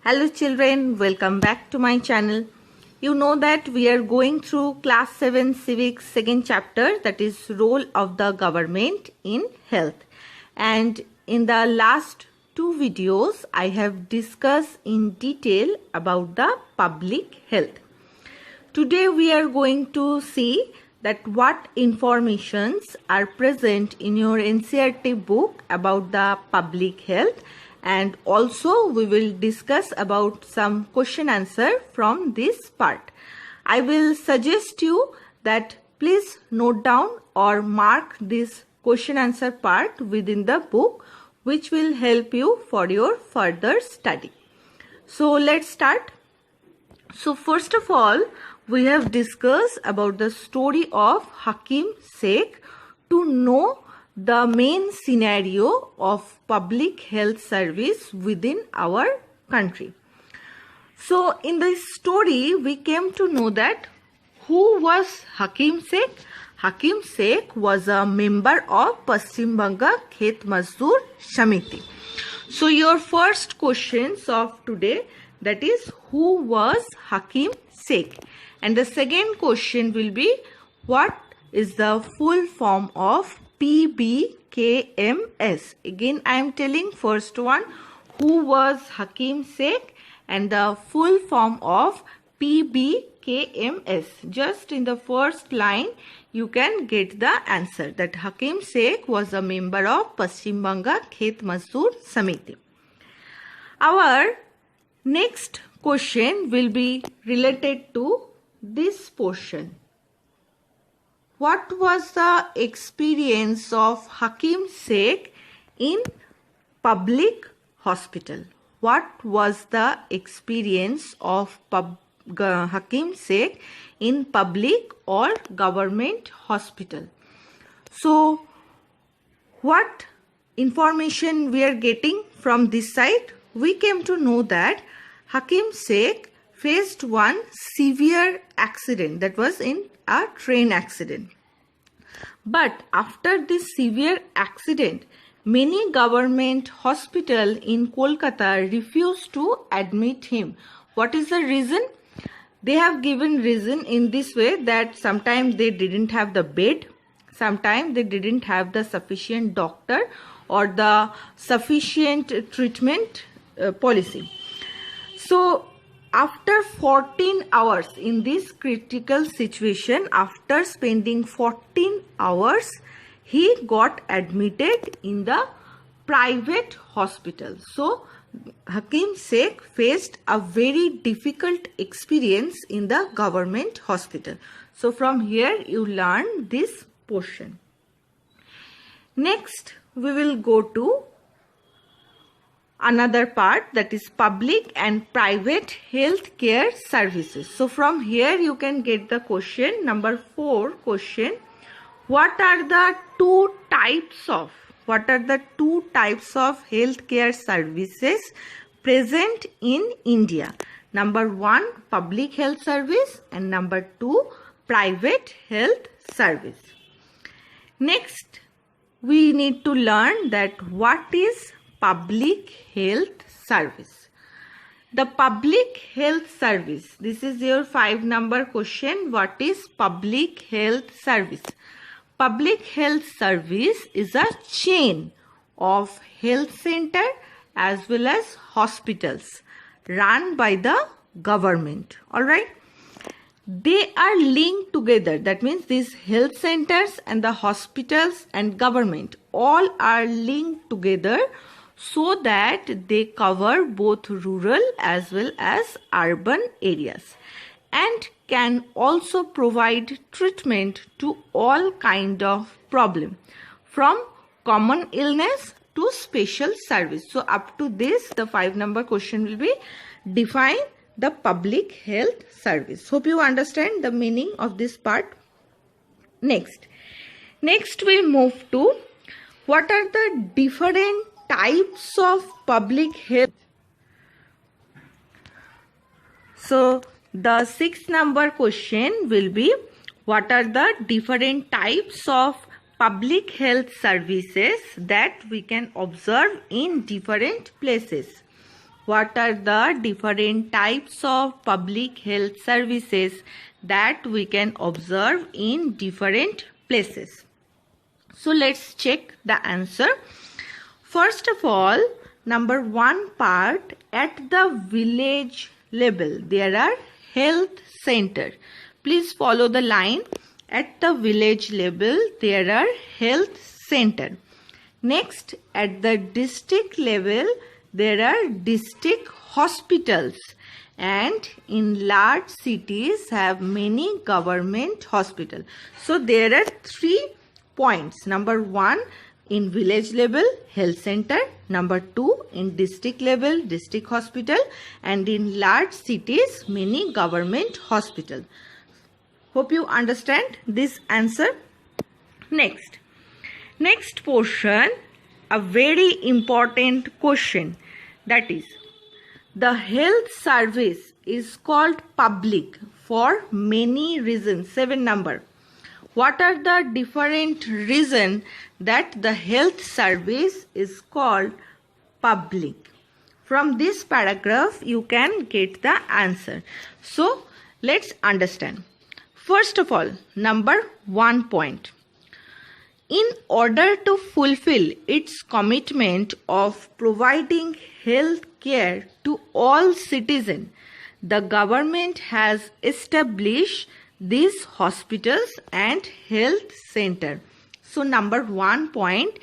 Hello children, welcome back to my channel. You know that we are going through class 7 civics second chapter, that is role of the government in health. And in the last two videos I have discussed in detail about the public health. Today we are going to see that what informations are present in your NCERT book about the public health, and also we will discuss about some question answer from this part. I will suggest you that please note down or mark this question answer part within the book, which will help you for your further study. So let's start. So first of all, we have discussed about the story of Hakim Sheikh to know the main scenario of public health service within our country. So in this story, we came to know that who was Hakim Sheikh? Hakim Sheikh was a member of Paschim Banga Khet Mazdoor Samiti. So your first questions of today, that is, who was Hakim Sheikh? And the second question will be, what is the full form of PBKMS? Again, I am telling first one, who was Hakim Sheikh, and the full form of PBKMS. Just in the first line, you can get the answer that Hakim Sheikh was a member of Paschim Banga Khet Mazdoor Samiti. Our next question will be related to this portion. What was the experience of Hakim Sheikh in public hospital? What was the experience of Hakim Sheikh in public or government hospital? So, what information we are getting from this side? We came to know that Hakim Sheikh faced one severe accident, that was in a train accident. But after this severe accident, many government hospitals in Kolkata refused to admit him. What is the reason? They have given reason in this way that sometimes they didn't have the bed, sometimes they didn't have the sufficient doctor or the sufficient treatment policy. So after 14 hours in this critical situation, after spending 14 hours, he got admitted in the private hospital. So Hakim Sheikh faced a very difficult experience in the government hospital. So from here you learn this portion. Next we will go to another part, that is public and private health care services. So from here you can get the question number 4 question. What are the two types of healthcare services present in India? Number 1, public health service, and number 2, private health service. Next we need to learn that what is public health service. The public health service, this is your 5 number question. What is public health service? Public health service is a chain of health center as well as hospitals run by the government. Alright, they are linked together. That means these health centers and the hospitals and government all are linked together, so that they cover both rural as well as urban areas and can also provide treatment to all kind of problem, from common illness to special service. So up to this, the 5 number question will be define the public health service. Hope you understand the meaning of this part. Next we move to what are the different types of public health. So the 6 number question will be, what are the different types of public health services that we can observe in different places? what are the different types of public health services that we can observe in different places. So let's check the answer. First of all, number 1 part, at the village level there are health center. Please follow the line. At the village level there are health center. Next, at the district level there are district hospitals, and in large cities have many government hospitals. So there are 3 points. Number 1, in village level health center. Number 2, in district level district hospital, and in large cities many government hospitals. Hope you understand this answer. Next portion, a very important question, that is, the health service is called public for many reasons. 7 number. What are the different reasons that the health service is called public? From this paragraph you can get the answer. So let's understand. First of all, number 1 point. In order to fulfill its commitment of providing health care to all citizens, the government has established these hospitals and health center. So number 1 point,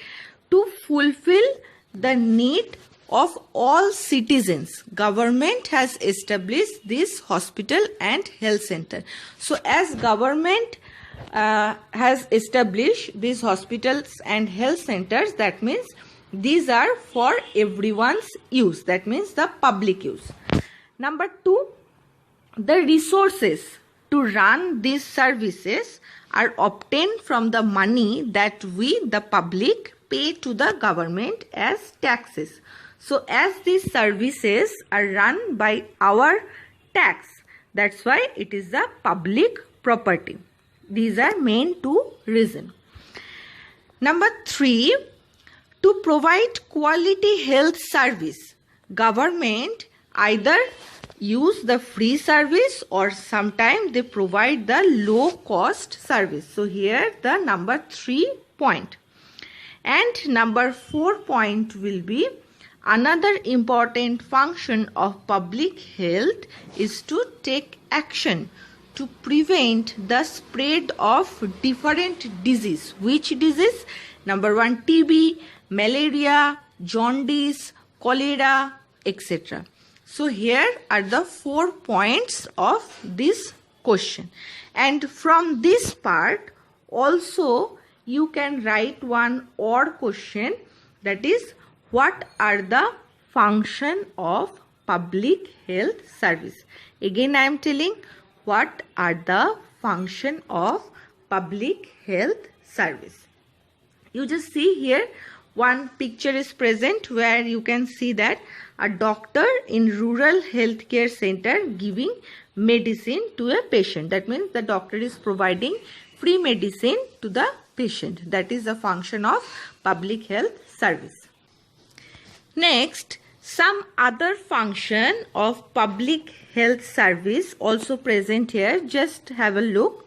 to fulfill the need of all citizens, government has established this hospital and health center. So as government has established these hospitals and health centers, that means these are for everyone's use, that means the public use. Number 2, the resources to run these services are obtained from the money that we, the public, pay to the government as taxes. So as these services are run by our tax, that's why it is the public property. These are main 2 reasons. Number 3, to provide quality health service, government either use the free service or sometimes they provide the low cost service. So here the number 3 point. And number 4 point will be, another important function of public health is to take action to prevent the spread of different disease. Which disease? Number 1, TB, malaria, jaundice, cholera, etc. So here are the 4 points of this question. And from this part also you can write one or question, that is, what are the function of public health service? Again I am telling, what are the function of public health service? You just see here one picture is present where you can see that a doctor in rural healthcare center giving medicine to a patient. That means the doctor is providing free medicine to the patient. That is the function of public health service. Next, some other function of public health service also present here. Just have a look.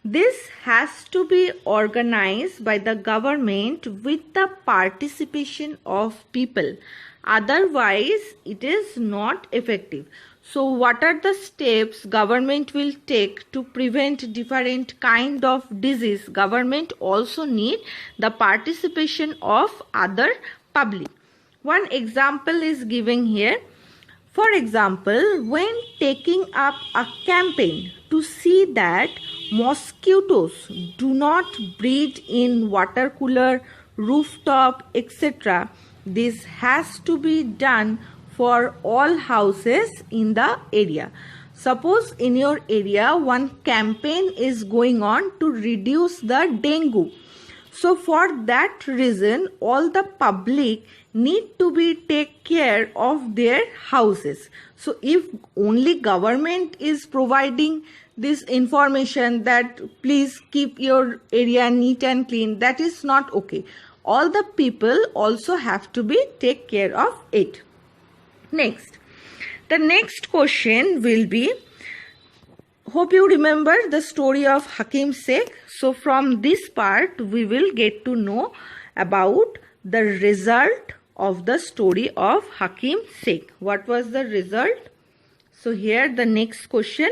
This has to be organized by the government with the participation of people. Otherwise, it is not effective. So, what are the steps government will take to prevent different kind of disease? Government also need the participation of other public. One example is given here. For example, when taking up a campaign to see that mosquitoes do not breed in water cooler, rooftop, etc., this has to be done for all houses in the area. Suppose in your area one campaign is going on to reduce the dengue. So for that reason, all the public need to be take care of their houses. So if only government is providing this information that please keep your area neat and clean, that is not okay. All the people also have to be take care of it. Next, the next question will be, hope you remember the story of Hakim Sheikh. So from this part we will get to know about the result of the story of Hakim Sheikh. What was the result? So here the next question.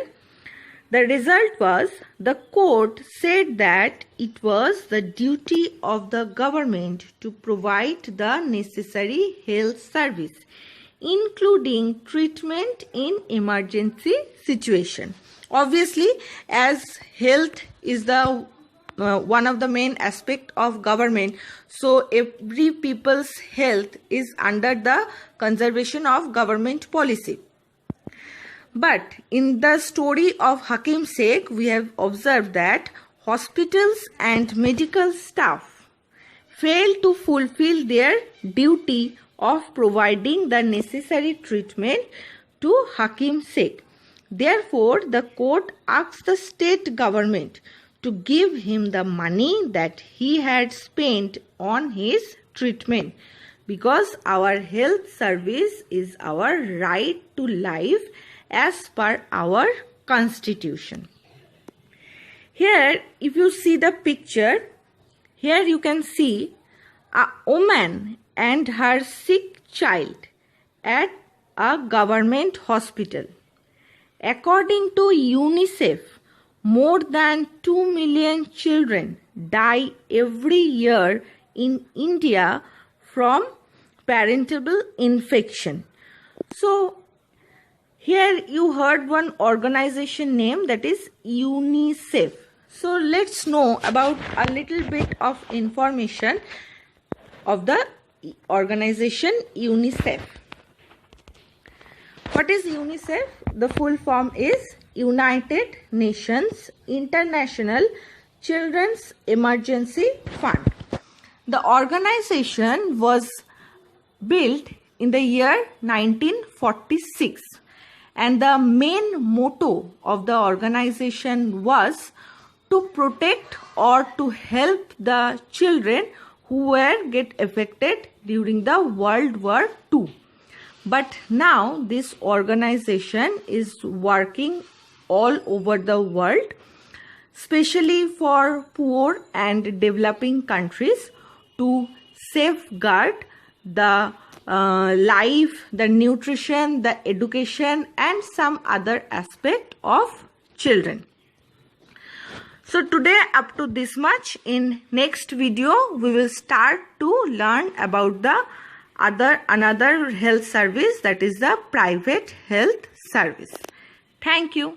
The result was, the court said that it was the duty of the government to provide the necessary health service, including treatment in emergency situation. Obviously, as health is the one of the main aspect of government, so every people's health is under the conservation of government policy. But in the story of Hakim Sheikh, we have observed that hospitals and medical staff failed to fulfill their duty of providing the necessary treatment to Hakim Sheikh. Therefore, the court asked the state government to give him the money that he had spent on his treatment, because our health service is our right to life as per our constitution. Here, if you see the picture, here you can see a woman and her sick child at a government hospital. According to UNICEF, more than 2 million children die every year in India from parenteral infection. So, here you heard one organization name, that is UNICEF. So let's know about a little bit of information of the organization UNICEF. What is UNICEF? The full form is United Nations International Children's Emergency Fund. The organization was built in the year 1946. And the main motto of the organization was to protect or to help the children who get affected during the World War II. But now this organization is working all over the world, especially for poor and developing countries, to safeguard the life, the nutrition, the education and some other aspect of children. So today up to this much. In next video we will start to learn about the another health service, that is the private health service. Thank you.